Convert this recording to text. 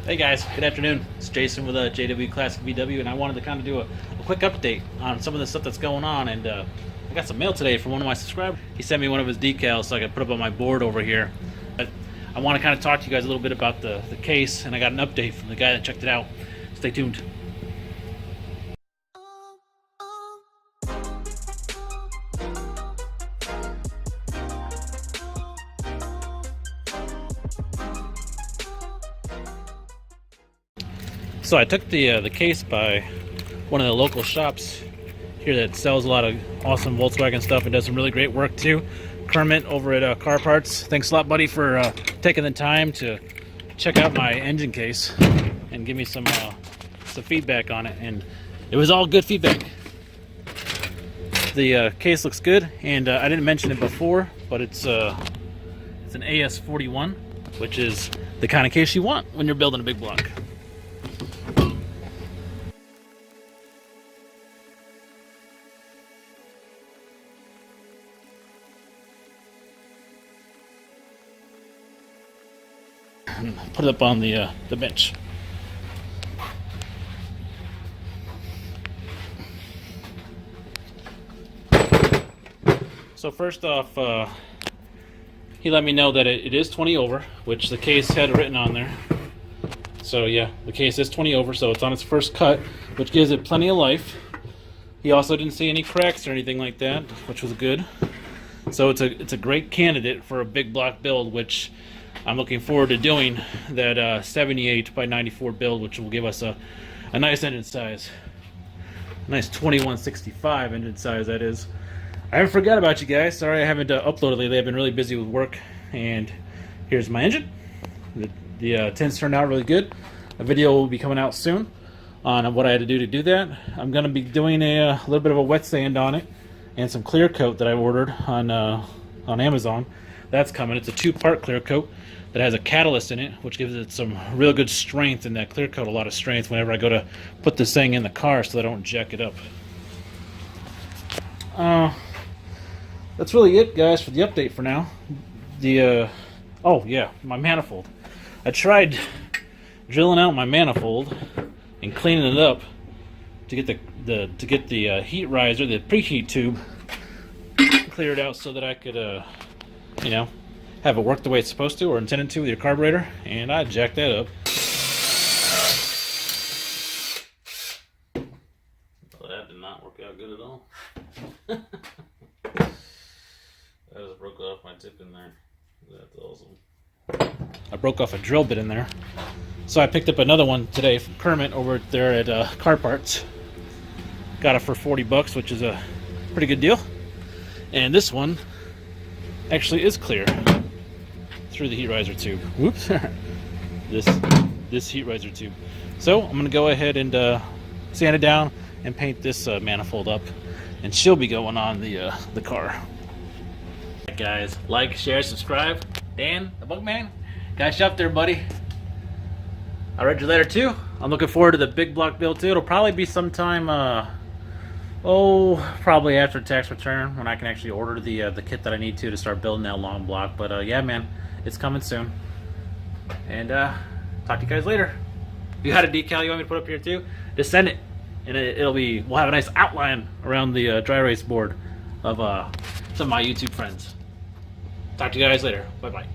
Hey guys, good afternoon. It's Jason with JWClassicVW, and I wanted to kind of do a quick update on some of the stuff that's going on. And I got some mail today from one of my subscribers. He sent me one of his decals so I could put up on my board over here. But I want to kind of talk to you guys a little bit about the case, and I got an update from the guy that checked it out. Stay tuned. So I took the case by one of the local shops here that sells a lot of awesome Volkswagen stuff and does some really great work too. Kermit over at Car Parts. Thanks a lot, buddy, for taking the time to check out my engine case and give me some feedback on it. And it was all good feedback. The case looks good, and I didn't mention it before, but it's an AS41, which is the kind of case you want when you're building a big block. Put it up on the bench. So first off, he let me know that it is 20 over, which the case had written on there. So yeah, the case is 20 over, so it's on its first cut, which gives it plenty of life. He also didn't see any cracks or anything like that, which was good. So it's a great candidate for a big block build, which I'm looking forward to doing that 78 by 94 build, which will give us a nice engine size. Nice 2165 engine size, that is. I haven't forgot about you guys. Sorry I haven't uploaded lately. I've been really busy with work. And here's my engine. The tints turned out really good. A video will be coming out soon on what I had to do that. I'm going to be doing a little bit of a wet sand on it and some clear coat that I ordered on Amazon. That's coming. It's a 2-part clear coat that has a catalyst in it, which gives it some real good strength, in that clear coat, a lot of strength whenever I go to put this thing in the car so that I don't jack it up. That's really it, guys, for the update for now. Oh yeah, my manifold. I tried drilling out my manifold and cleaning it up to get the heat riser, the preheat tube, cleared out so that I could you know, have it work the way it's supposed to or intended to with your carburetor, and I jacked that up. Well, that did not work out good at all. I just broke off my tip in there. That's awesome. I broke off a drill bit in there. So I picked up another one today from Kermit over there at Car Parts. Got it for 40 bucks, which is a pretty good deal. And this one actually is clear through the heat riser tube. Whoops. this heat riser tube. So I'm going to go ahead and sand it down and paint this manifold up, and she'll be going on the car. Right, guys, like, share, subscribe. Dan, the Bookman, got you up there, buddy. I read your letter too. I'm looking forward to the big block build too. It'll probably be sometime probably after tax return, when I can actually order the kit that I need to start building that long block. But yeah, man, it's coming soon. And talk to you guys later. If you got a decal you want me to put up here too, just send it, and we'll have a nice outline around the dry erase board of some of my YouTube friends. Talk to you guys later. Bye bye.